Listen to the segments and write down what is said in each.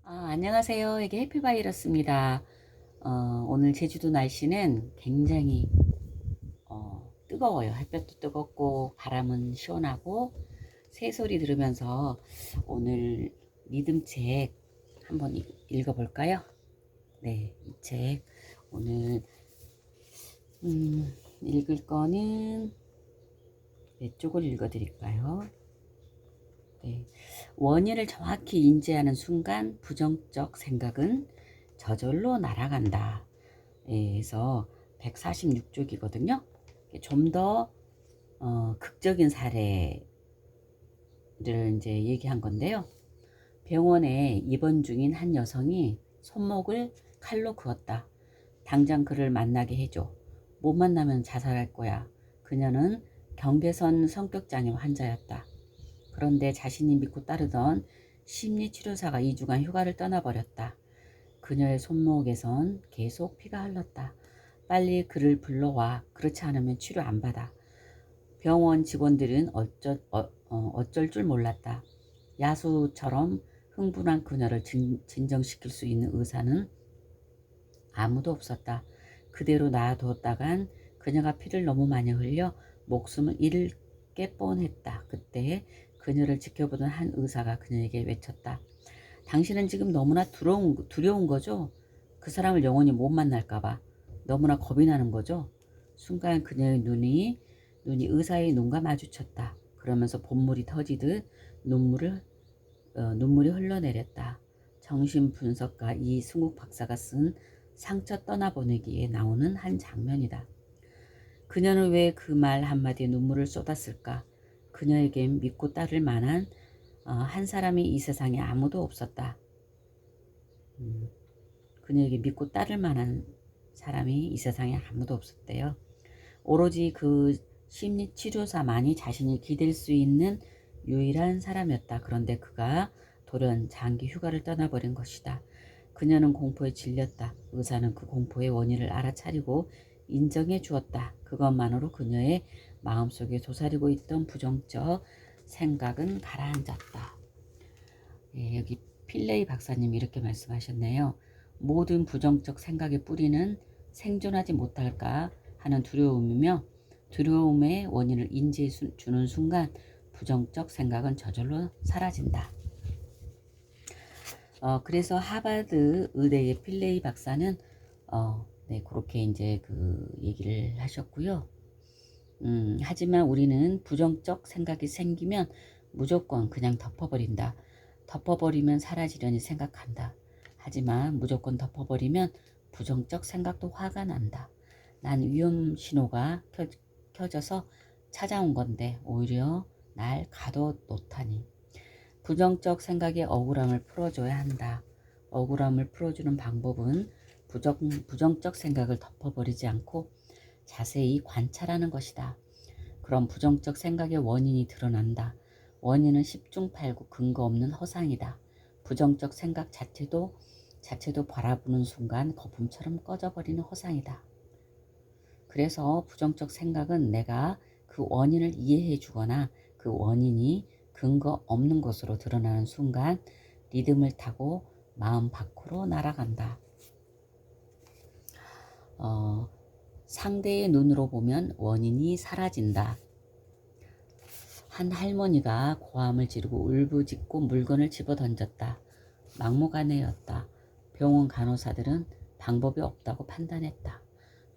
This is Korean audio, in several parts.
안녕하세요. 이게 해피바이러스입니다. 오늘 제주도 날씨는 굉장히 뜨거워요. 햇볕도 뜨겁고 바람은 시원하고 새소리 들으면서 오늘 리듬책 한번 읽어볼까요? 네, 이 책 오늘 읽을 거는 몇 쪽을 읽어드릴까요? 네. 원인을 정확히 인지하는 순간 부정적 생각은 저절로 날아간다. 그래서 146쪽이거든요. 좀 더 극적인 사례를 이제 얘기한 건데요. 병원에 입원 중인 한 여성이 손목을 칼로 그었다. 당장 그를 만나게 해줘. 못 만나면 자살할 거야. 그녀는 경계선 성격장애 환자였다. 그런데 자신이 믿고 따르던 심리치료사가 2주간 휴가를 떠나버렸다. 그녀의 손목에선 계속 피가 흘렀다. 빨리 그를 불러와. 그렇지 않으면 치료 안 받아. 병원 직원들은 어쩔 줄 몰랐다. 야수처럼 흥분한 그녀를 진정시킬 수 있는 의사는 아무도 없었다. 그대로 놔뒀다간 그녀가 피를 너무 많이 흘려 목숨을 잃게 뻔했다. 그때 그녀를 지켜보던 한 의사가 그녀에게 외쳤다. 당신은 지금 너무나 두려운 거죠? 그 사람을 영원히 못 만날까봐 너무나 겁이 나는 거죠? 순간 그녀의 눈이 의사의 눈과 마주쳤다. 그러면서 본물이 터지듯 눈물이 흘러내렸다. 정신분석가 이승욱 박사가 쓴 상처 떠나보내기에 나오는 한 장면이다. 그녀는 왜 그 말 한마디에 눈물을 쏟았을까? 그녀에겐 믿고 따를 만한 한 사람이 이 세상에 아무도 없었다. 그녀에게 믿고 따를 만한 사람이 이 세상에 아무도 없었대요. 오로지 그 심리치료사만이 자신이 기댈 수 있는 유일한 사람이었다. 그런데 그가 돌연 장기 휴가를 떠나버린 것이다. 그녀는 공포에 질렸다. 의사는 그 공포의 원인을 알아차리고 인정해 주었다. 그것만으로 그녀의 마음속에 도사리고 있던 부정적 생각은 가라앉았다. 예, 여기 필레이 박사님이 이렇게 말씀하셨네요. 모든 부정적 생각의 뿌리는 생존하지 못할까 하는 두려움이며 두려움의 원인을 인지해 주는 순간 부정적 생각은 저절로 사라진다. 그래서 하버드 의대의 필레이 박사는 네, 그렇게 이제 그 얘기를 하셨고요. 하지만 우리는 부정적 생각이 생기면 무조건 그냥 덮어버린다. 덮어버리면 사라지려니 생각한다. 하지만 무조건 덮어버리면 부정적 생각도 화가 난다. 난 위험 신호가 켜져서 찾아온 건데 오히려 날 가둬놓다니. 부정적 생각의 억울함을 풀어줘야 한다. 억울함을 풀어주는 방법은 부정적 생각을 덮어버리지 않고 자세히 관찰하는 것이다. 그럼 부정적 생각의 원인이 드러난다. 원인은 10중 8구 근거 없는 허상이다. 부정적 생각 자체도 바라보는 순간 거품처럼 꺼져버리는 허상이다. 그래서 부정적 생각은 내가 그 원인을 이해해 주거나 그 원인이 근거 없는 것으로 드러나는 순간 리듬을 타고 마음 밖으로 날아간다. 상대의 눈으로 보면 원인이 사라진다. 한 할머니가 고함을 지르고 울부짖고 물건을 집어던졌다. 막무가내였다. 병원 간호사들은 방법이 없다고 판단했다.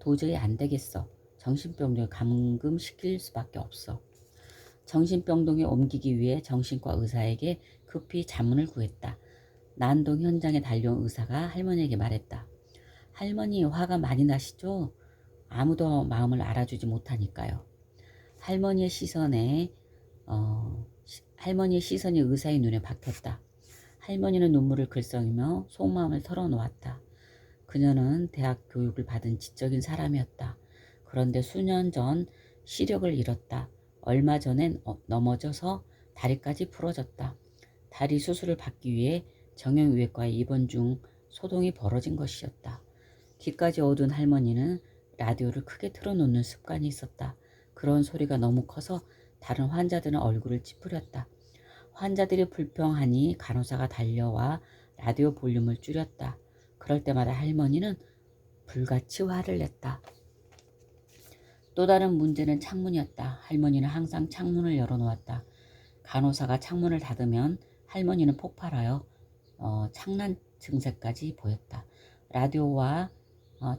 도저히 안 되겠어. 정신병동에 감금시킬 수밖에 없어. 정신병동에 옮기기 위해 정신과 의사에게 급히 자문을 구했다. 난동 현장에 달려온 의사가 할머니에게 말했다. 할머니 화가 많이 나시죠? 아무도 마음을 알아주지 못하니까요. 할머니의 시선에 할머니의 시선이 의사의 눈에 박혔다. 할머니는 눈물을 글썽이며 속마음을 털어놓았다. 그녀는 대학 교육을 받은 지적인 사람이었다. 그런데 수년 전 시력을 잃었다. 얼마 전엔 넘어져서 다리까지 부러졌다. 다리 수술을 받기 위해 정형외과에 입원 중 소동이 벌어진 것이었다. 귀까지 어두운 할머니는 라디오를 크게 틀어놓는 습관이 있었다. 그런 소리가 너무 커서 다른 환자들은 얼굴을 찌푸렸다. 환자들이 불평하니 간호사가 달려와 라디오 볼륨을 줄였다. 그럴 때마다 할머니는 불같이 화를 냈다. 또 다른 문제는 창문이었다. 할머니는 항상 창문을 열어놓았다. 간호사가 창문을 닫으면 할머니는 폭발하여 창난 증세까지 보였다. 라디오와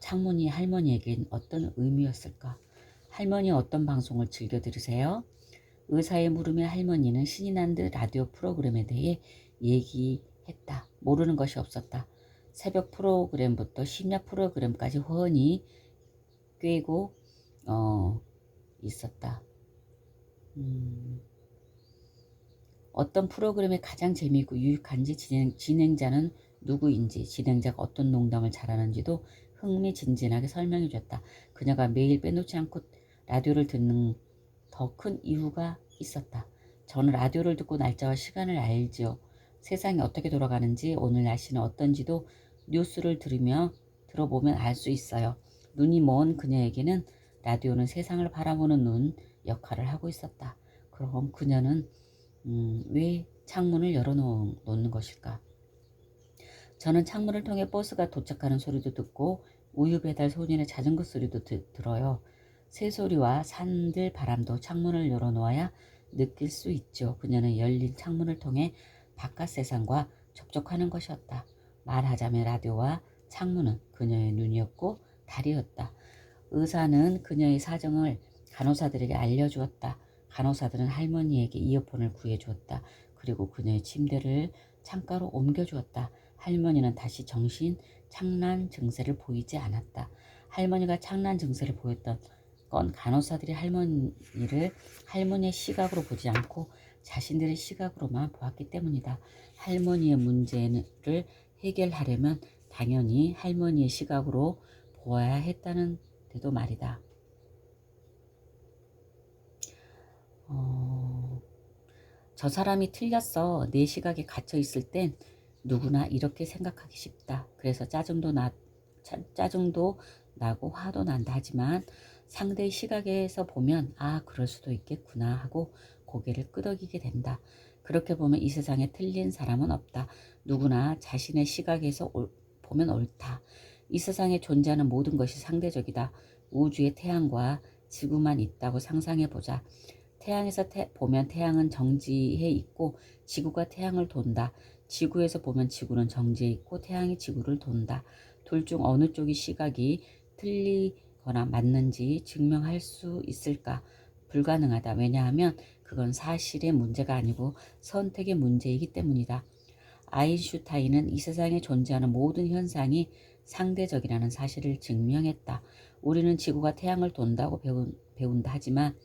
창문이 할머니에겐 어떤 의미였을까? 할머니 어떤 방송을 즐겨 들으세요? 의사의 물음에 할머니는 신이 난 듯 라디오 프로그램에 대해 얘기했다. 모르는 것이 없었다. 새벽 프로그램부터 심야 프로그램까지 훤히 꿰고 있었다. 어떤 프로그램이 가장 재미있고 유익한지, 진행자는 누구인지, 진행자가 어떤 농담을 잘하는지도 흥미진진하게 설명해 줬다. 그녀가 매일 빼놓지 않고 라디오를 듣는 더 큰 이유가 있었다. 저는 라디오를 듣고 날짜와 시간을 알지요. 세상이 어떻게 돌아가는지, 오늘 날씨는 어떤지도 뉴스를 들어보면 알 수 있어요. 눈이 먼 그녀에게는 라디오는 세상을 바라보는 눈 역할을 하고 있었다. 그럼 그녀는 왜 창문을 열어놓는 것일까? 저는 창문을 통해 버스가 도착하는 소리도 듣고 우유 배달 소년의 자전거 소리도 들어요. 새소리와 산들 바람도 창문을 열어놓아야 느낄 수 있죠. 그녀는 열린 창문을 통해 바깥 세상과 접촉하는 것이었다. 말하자면 라디오와 창문은 그녀의 눈이었고 다리였다. 의사는 그녀의 사정을 간호사들에게 알려주었다. 간호사들은 할머니에게 이어폰을 구해주었다. 그리고 그녀의 침대를 창가로 옮겨주었다. 할머니는 다시 창난 증세를 보이지 않았다. 할머니가 창난 증세를 보였던 건 간호사들이 할머니의 시각으로 보지 않고 자신들의 시각으로만 보았기 때문이다. 할머니의 문제를 해결하려면 당연히 할머니의 시각으로 보아야 했다는 데도 말이다. 저 사람이 틀렸어. 내 시각에 갇혀 있을 땐 누구나 이렇게 생각하기 쉽다. 그래서 짜증도 나고 화도 난다. 하지만 상대의 시각에서 보면 그럴 수도 있겠구나 하고 고개를 끄덕이게 된다. 그렇게 보면 이 세상에 틀린 사람은 없다. 누구나 자신의 시각에서 보면 옳다. 이 세상에 존재하는 모든 것이 상대적이다. 우주에 태양과 지구만 있다고 상상해보자. 태양에서 보면 태양은 정지해 있고 지구가 태양을 돈다. 지구에서 보면 지구는 정지해 있고 태양이 지구를 돈다. 둘 중 어느 쪽이 시각이 틀리거나 맞는지 증명할 수 있을까? 불가능하다. 왜냐하면 그건 사실의 문제가 아니고 선택의 문제이기 때문이다. 아인슈타인은 이 세상에 존재하는 모든 현상이 상대적이라는 사실을 증명했다. 우리는 지구가 태양을 돈다고 배운다 하지만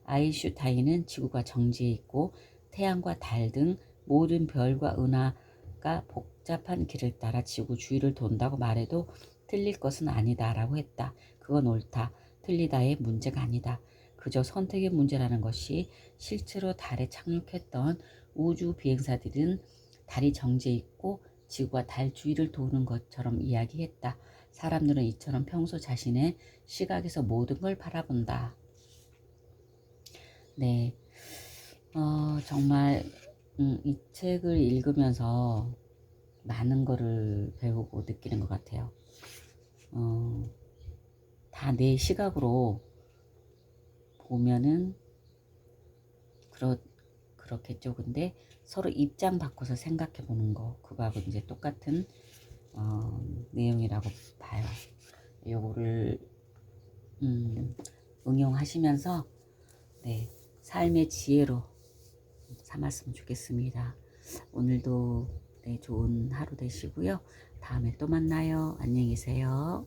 아인슈타인은 지구가 정지해 있고 태양과 달 등 모든 별과 은하가 복잡한 길을 따라 지구 주위를 돈다고 말해도 틀릴 것은 아니다 라고 했다. 그건 옳다, 틀리다의 문제가 아니다. 그저 선택의 문제라는 것이 실제로 달에 착륙했던 우주 비행사들은 달이 정지해 있고 지구가 달 주위를 도는 것처럼 이야기했다. 사람들은 이처럼 평소 자신의 시각에서 모든 걸 바라본다. 네, 정말 이 책을 읽으면서 많은 거를 배우고 느끼는 것 같아요. 다 내 시각으로 보면은 그렇겠죠. 근데 서로 입장 바꿔서 생각해 보는 거, 그거하고 이제 똑같은 내용이라고 봐요. 요거를 응용하시면서 삶의 지혜로 삼았으면 좋겠습니다. 오늘도 좋은 하루 되시고요. 다음에 또 만나요. 안녕히 계세요.